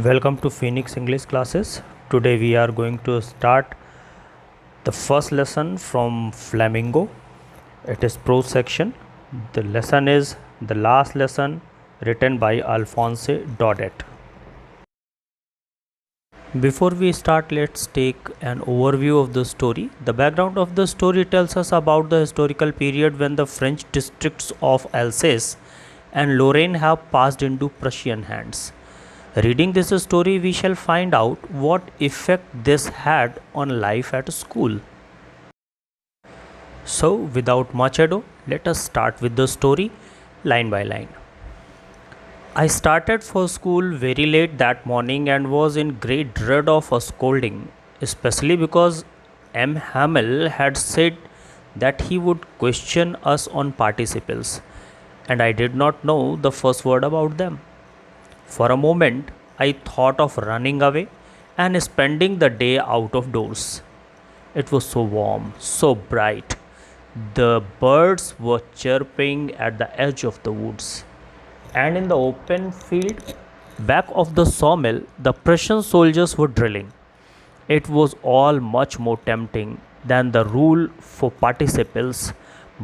Welcome to Phoenix English classes. Today we are going to start the first lesson from Flamingo. It is prose section. The lesson is the last lesson written by Alphonse Daudet. Before we start, let's take an overview of the story. The background of the story tells us about the historical period when the French districts of Alsace and Lorraine have passed into Prussian hands. Reading this story, we shall find out what effect this had on life at school. So, without much ado, let us start with the story line by line. I started for school very late that morning and was in great dread of a scolding, especially because M. Hamel had said that he would question us on participles, and I did not know the first word about them. For a moment, I thought of running away and spending the day out of doors. It was so warm, so bright. The birds were chirping at the edge of the woods. And in the open field back of the sawmill, the Prussian soldiers were drilling. It was all much more tempting than the rule for participles,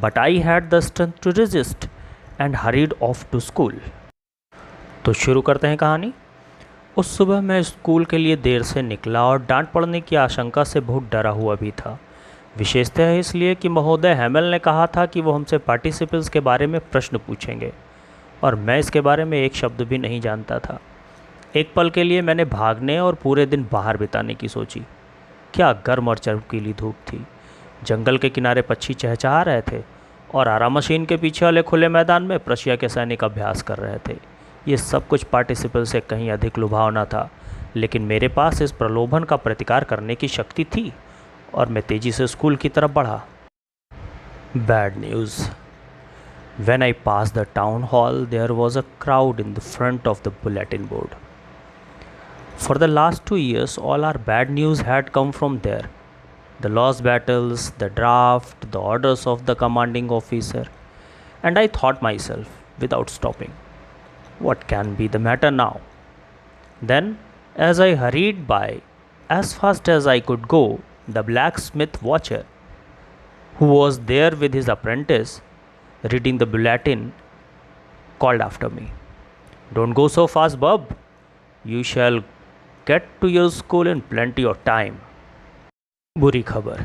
but I had the strength to resist and hurried off to school. तो शुरू करते हैं कहानी। उस सुबह मैं school के लिए देर से निकला और डांट पड़ने की आशंका से बहुत डरा हुआ भी था, विशेषतः इसलिए कि महोदय हैमल ने कहा था कि वो हमसे पार्टिसिपल्स के बारे में प्रश्न पूछेंगे और मैं इसके बारे में एक शब्द भी नहीं जानता था। एक पल के लिए मैंने भागने और पूरे दिन बाहर बिताने की सोची। क्या गर्म और चमकीली धूप थी। जंगल के किनारे पक्षी चहचहा रहे थे और आराम मशीन के पीछे वाले खुले मैदान में प्रशिया के सैनिक अभ्यास कर रहे थे। ये सब कुछ पार्टिसिपल से कहीं अधिक लुभावना था, लेकिन मेरे पास इस प्रलोभन का प्रतिकार करने की शक्ति थी और मैं तेज़ी से स्कूल की तरफ बढ़ा। Bad news. When I passed the town hall, there was a crowd in the front of the bulletin board. For the last 2 years, all our bad news had come from there. The lost battles, the draft, the orders of the commanding officer. And I thought myself, without stopping, what can be the matter now? Then, as I hurried by, as fast as I could go, the blacksmith watcher, who was there with his apprentice, reading the bulletin, called after me, "Don't go so fast, bub. You shall get to your school in plenty of time." बुरी खबर।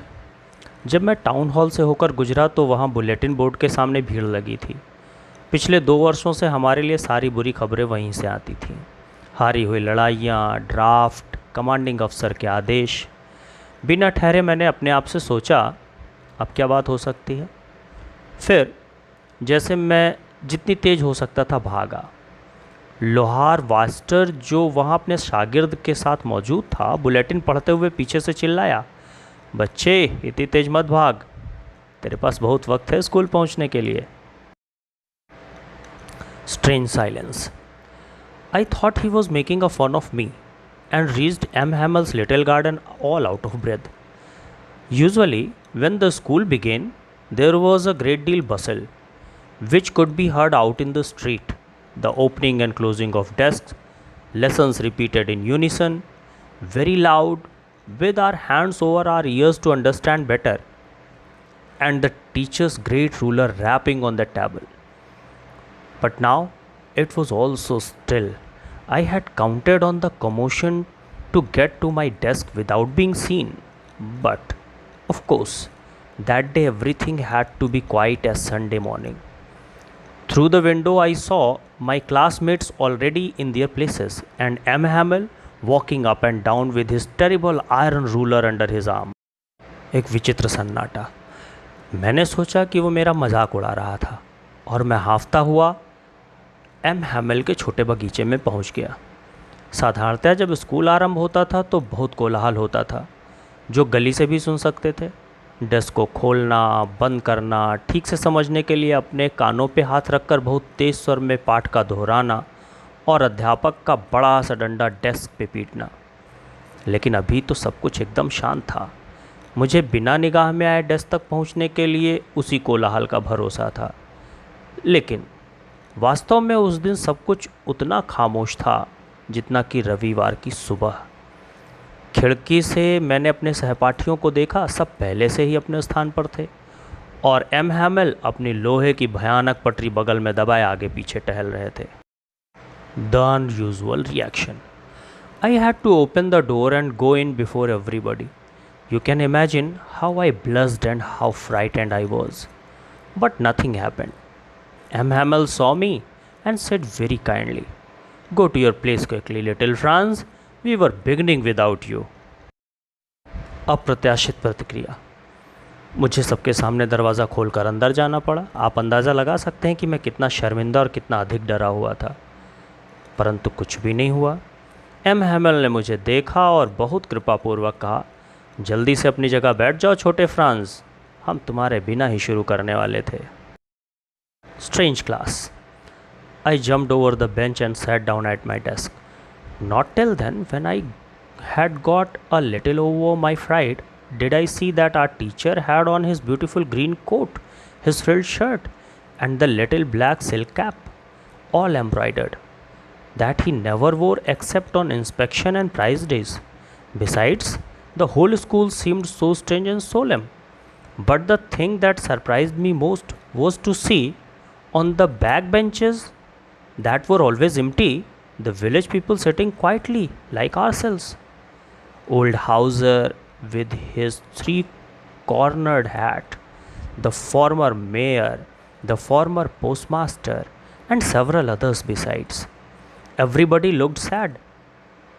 जब मैं town hall से होकर गुजरा तो वहाँ bulletin board के सामने भीड़ लगी थी। पिछले 2 वर्षों से हमारे लिए सारी बुरी खबरें वहीं से आती थीं। हारी हुई लड़ाइयाँ, ड्राफ्ट, कमांडिंग अफसर के आदेश। बिना ठहरे मैंने अपने आप से सोचा, अब क्या बात हो सकती है। फिर जैसे मैं जितनी तेज़ हो सकता था भागा। लोहार वास्टर, जो वहाँ अपने शागिर्द के साथ मौजूद था, बुलेटिन पढ़ते हुए पीछे से चिल्लाया, "बच्चे, इतनी तेज मत भाग, तेरे पास बहुत वक्त है स्कूल पहुँचने के लिए।" Strange silence. I thought he was making a fun of me and reached M. Hamel's little garden all out of breath. Usually, when the school began, there was a great deal bustle, which could be heard out in the street. The opening and closing of desks, lessons repeated in unison, very loud, with our hands over our ears to understand better, and the teacher's great ruler rapping on the table. But now it was all so still. I had counted on the commotion to get to my desk without being seen. But, of course, that day everything had to be quiet as Sunday morning. Through the window I saw my classmates already in their places and M. Hamel walking up and down with his terrible iron ruler under his arm. एक विचित्र सन्नाटा। मैंने सोचा कि वो मेरा मजाक उड़ा रहा था और मैं हांफता हुआ एम हैमल के छोटे बगीचे में पहुंच गया। साधारणतः जब स्कूल आरंभ होता था तो बहुत कोलाहल होता था, जो गली से भी सुन सकते थे। डेस्क को खोलना, बंद करना, ठीक से समझने के लिए अपने कानों पे हाथ रखकर बहुत तेज़ स्वर में पाठ का दोहराना और अध्यापक का बड़ा सा डंडा डेस्क पे पीटना। लेकिन अभी तो सब कुछ एकदम शांत था। मुझे बिना निगाह में आए डेस्क तक पहुंचने के लिए उसी कोलाहल का भरोसा था। लेकिन वास्तव में उस दिन सब कुछ उतना खामोश था जितना कि रविवार की सुबह। खिड़की से मैंने अपने सहपाठियों को देखा, सब पहले से ही अपने स्थान पर थे और एम हैमेल अपनी लोहे की भयानक पटरी बगल में दबाए आगे पीछे टहल रहे थे। The unusual reaction. I had to open the door and go in before everybody. You can imagine how I blushed and how frightened I was. But nothing happened. M. Hamel saw me and said very kindly, "Go to your place quickly, little Franz. We were beginning without you." अप्रत्याशित प्रतिक्रिया। मुझे सबके सामने दरवाज़ा खोलकर अंदर जाना पड़ा। आप अंदाज़ा लगा सकते हैं कि मैं कितना शर्मिंदा और कितना अधिक डरा हुआ था, परंतु कुछ भी नहीं हुआ। एम हैमेल ने मुझे देखा और बहुत कृपापूर्वक कहा, "जल्दी से अपनी जगह बैठ जाओ छोटे फ्रांस, हम तुम्हारे बिना ही शुरू करने वाले थे।" Strange class. I jumped over the bench and sat down at my desk. Not till then, when I had got a little over my fright, did I see that our teacher had on his beautiful green coat, his frilled shirt, and the little black silk cap, all embroidered, that he never wore except on inspection and prize days. Besides, the whole school seemed so strange and solemn. But the thing that surprised me most was to see on the back benches that were always empty, the village people sitting quietly like ourselves. Old Hauser with his three-cornered hat, the former mayor, the former postmaster, and several others besides. Everybody looked sad,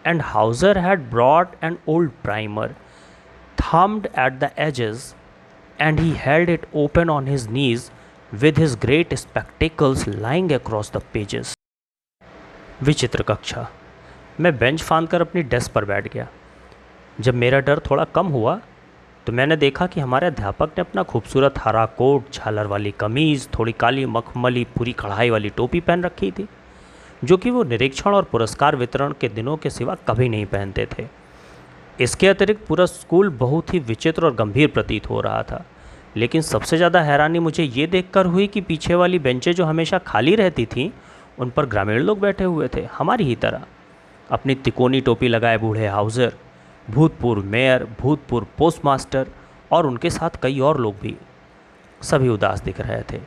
and Hauser had brought an old primer, thumbed at the edges, and he held it open on his knees with his great spectacles lying across the pages. विचित्र कक्षा। मैं bench फांद कर अपनी desk पर बैठ गया। जब मेरा डर थोड़ा कम हुआ तो मैंने देखा कि हमारे अध्यापक ने अपना खूबसूरत हरा कोट, झालर वाली कमीज़, थोड़ी काली मखमली पूरी कढ़ाई वाली टोपी पहन रखी थी, जो कि वो निरीक्षण और पुरस्कार वितरण के दिनों के सिवा कभी नहीं पहनते थे। इसके अतिरिक्त पूरा स्कूल बहुत ही विचित्र और गंभीर प्रतीत हो रहा था। लेकिन सबसे ज़्यादा हैरानी मुझे ये देखकर हुई कि पीछे वाली बेंचें जो हमेशा खाली रहती थीं, उन पर ग्रामीण लोग बैठे हुए थे, हमारी ही तरह। अपनी तिकोनी टोपी लगाए बूढ़े हाउज़र, भूतपूर्व मेयर, भूतपूर्व पोस्टमास्टर और उनके साथ कई और लोग भी, सभी उदास दिख रहे थे।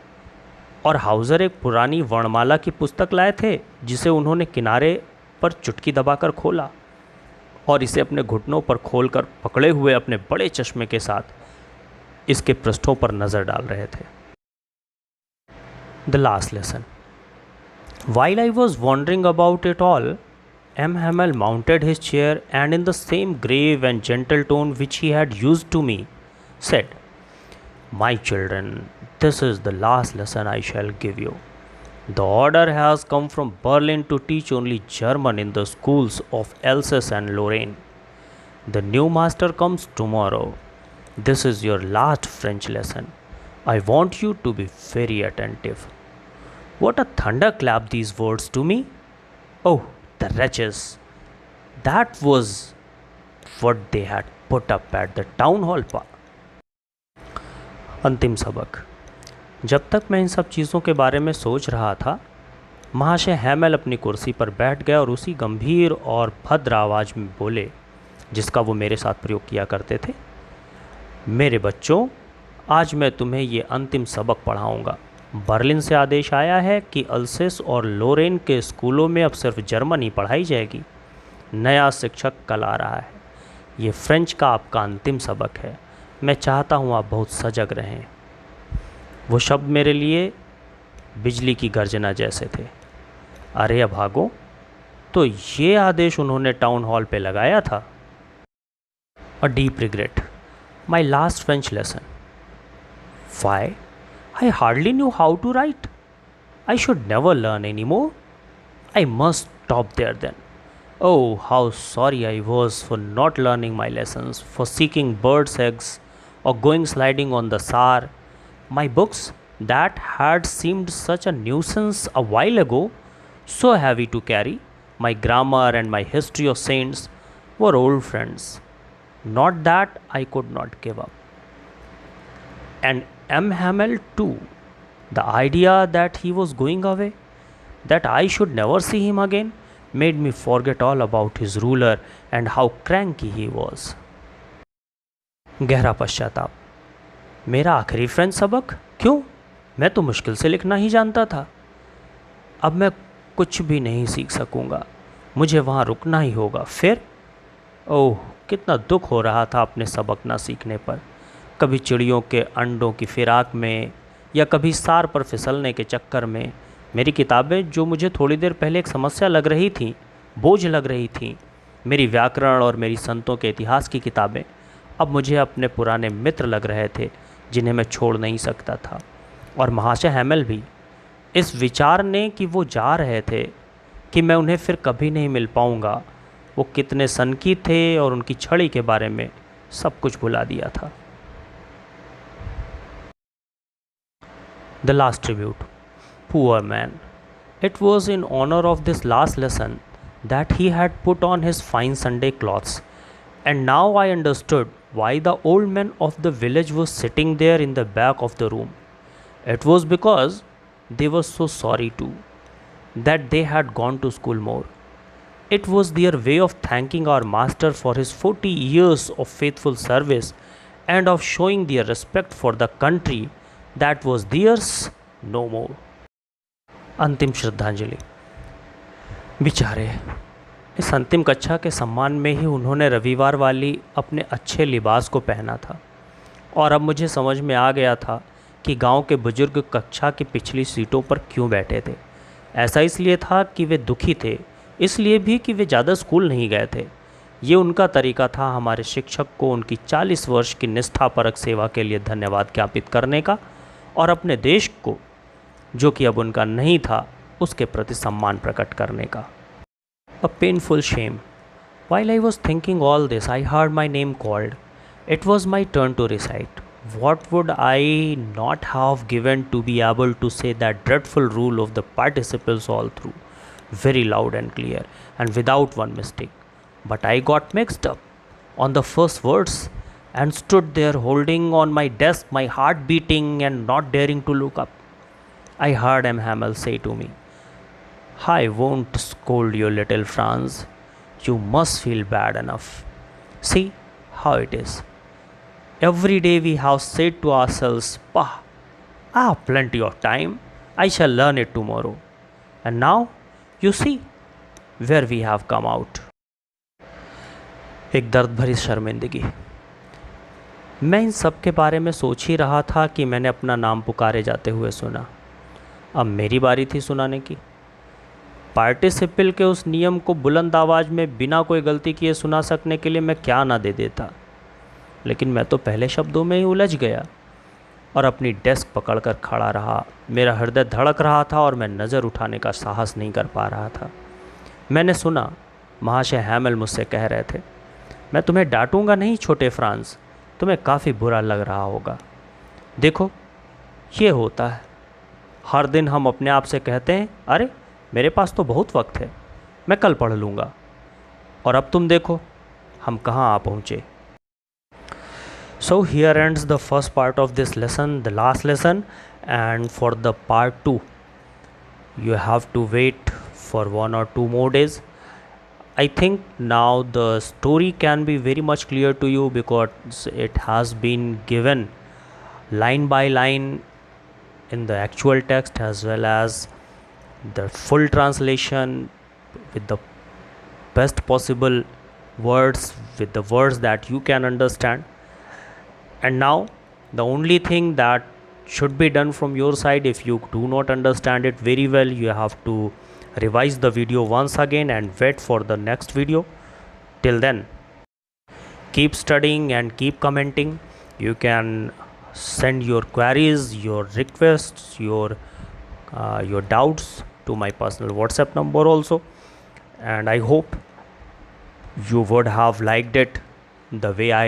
और हाउज़र एक पुरानी वर्णमाला की पुस्तक लाए थे, जिसे उन्होंने किनारे पर चुटकी दबाकर खोला और इसे अपने घुटनों पर खोलकर पकड़े हुए अपने बड़े चश्मे के साथ इसके पृष्ठों पर नज़र डाल रहे थे। The last lesson. While I was wondering about it all, M. Hamel mounted his chair and in the same grave and gentle tone which he had used to me, said, "My children, this is the last lesson I shall give you. The order has come from Berlin to teach only German in the schools of Alsace and Lorraine. The new master comes tomorrow. This is your last French lesson. I want you to be very attentive." What a thunderclap these words to me! Oh, the wretches! That was what they had put up at the town hall park. अंतिम सबक। जब तक मैं इन सब चीज़ों के बारे में सोच रहा था, महाशय हैमेल अपनी कुर्सी पर बैठ गए और उसी गंभीर और भद्र आवाज़ में बोले जिसका वो मेरे साथ प्रयोग किया करते थे, "मेरे बच्चों, आज मैं तुम्हें ये अंतिम सबक पढ़ाऊँगा। बर्लिन से आदेश आया है कि अल्सेस और लोरेन के स्कूलों में अब सिर्फ जर्मन ही पढ़ाई जाएगी। नया शिक्षक कल आ रहा है। ये फ्रेंच का आपका अंतिम सबक है। मैं चाहता हूँ आप बहुत सजग रहें।" वो शब्द मेरे लिए बिजली की गर्जना जैसे थे। अरे अभागों, तो ये आदेश उन्होंने टाउन हॉल पे लगाया था। A deep regret. My last French lesson. Why? I hardly knew how to write. I should never learn any more. I must stop there then. Oh, how sorry I was for not learning my lessons, for seeking birds' eggs, or going sliding on the Saar. My books, that had seemed such a nuisance a while ago, so heavy to carry, my grammar and my history of saints, were old friends. Not that I could not give up. And M. Hamel too. The idea that he was going away, that I should never see him again, made me forget all about his ruler and how cranky he was. गहरा पश्चाताप। मेरा आखिरी French सबक? क्यों? मैं तो मुश्किल से लिखना ही जानता था। अब मैं कुछ भी नहीं सीख सकूंगा, मुझे वहाँ रुकना ही होगा। फिर ओह, कितना दुख हो रहा था अपने सबक ना सीखने पर। कभी चिड़ियों के अंडों की फिराक में या कभी सार पर फिसलने के चक्कर में मेरी किताबें, जो मुझे थोड़ी देर पहले एक समस्या लग रही थी, बोझ लग रही थी, मेरी व्याकरण और मेरी संतों के इतिहास की किताबें अब मुझे अपने पुराने मित्र लग रहे थे जिन्हें मैं छोड़ नहीं सकता था। और महाशय हैमेल भी। इस विचार ने कि वो जा रहे थे, कि मैं उन्हें फिर कभी नहीं मिल पाऊंगा, वो कितने सनकी थे और उनकी छड़ी के बारे में सब कुछ भुला दिया था। The last tribute. Poor man. It was in honor of this last lesson that he had put on his fine Sunday clothes, and now I understood why the old men of the village was sitting there in the back of the room. It was because they were so sorry too that they had gone to school more. It was their way of thanking our master for his 40 years of faithful service and of showing their respect for the country that was theirs no more. अंतिम श्रद्धांजलि। बेचारे, इस अंतिम कक्षा के सम्मान में ही उन्होंने रविवार वाली अपने अच्छे लिबास को पहना था, और अब मुझे समझ में आ गया था कि गांव के बुजुर्ग कक्षा की पिछली सीटों पर क्यों बैठे थे। ऐसा इसलिए था कि वे दुखी थे, इसलिए भी कि वे ज़्यादा स्कूल नहीं गए थे। ये उनका तरीका था हमारे शिक्षक को उनकी 40 वर्ष की निष्ठापरक सेवा के लिए धन्यवाद ज्ञापित करने का, और अपने देश को, जो कि अब उनका नहीं था, उसके प्रति सम्मान प्रकट करने का। A painful shame. While I was thinking all this, I heard my name called. It was my turn to recite. What would I not have given to be able to say that dreadful rule of the participles all through, very loud and clear, and without one mistake. But I got mixed up on the first words and stood there holding on my desk, my heart beating and not daring to look up. I heard M. Hamel say to me, I won't scold you, little Franz. You must feel bad enough. See how it is. Every day we have said to ourselves, Pah, I have plenty of time. I shall learn it tomorrow. And now, you see where we have come out. एक दर्द भरी शर्मिंदगी। मैं इन सब के बारे में सोच ही रहा था कि मैंने अपना नाम पुकारे जाते हुए सुना। अब मेरी बारी थी सुनाने की। पार्टिसिपल के उस नियम को बुलंद आवाज़ में बिना कोई गलती किए सुना सकने के लिए मैं क्या ना दे देता, लेकिन मैं तो पहले शब्दों में ही उलझ गया और अपनी डेस्क पकड़कर खड़ा रहा। मेरा हृदय धड़क रहा था और मैं नज़र उठाने का साहस नहीं कर पा रहा था। मैंने सुना महाशय हैमेल मुझसे कह रहे थे, मैं तुम्हें डांटूंगा नहीं छोटे फ्रांस, तुम्हें काफ़ी बुरा लग रहा होगा। देखो, ये होता है। हर दिन हम अपने आप से कहते हैं, अरे मेरे पास तो बहुत वक्त है, मैं कल पढ़ लूँगा, और अब तुम देखो हम कहाँ आ पहुँचे। So here ends the first part of this lesson, the last lesson, and for the part 2 you have to wait for 1 or 2 more days. I think now the story can be very much clear to you because it has been given line by line in the actual text as well as the full translation with the best possible words, with the words that you can understand. And now the only thing that should be done from your side, if you do not understand it very well, you have to revise the video once again and wait for the next video. Till then, keep studying and keep commenting. You can send your queries, your requests, your doubts to my personal WhatsApp number also, and I hope you would have liked it the way I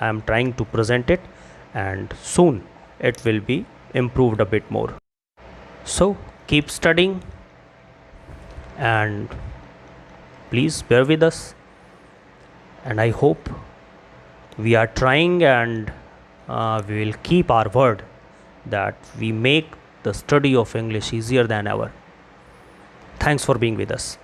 am trying to present it, and soon it will be improved a bit more. So keep studying and please bear with us, and I hope we are trying and we will keep our word that we make the study of English easier than ever. Thanks for being with us.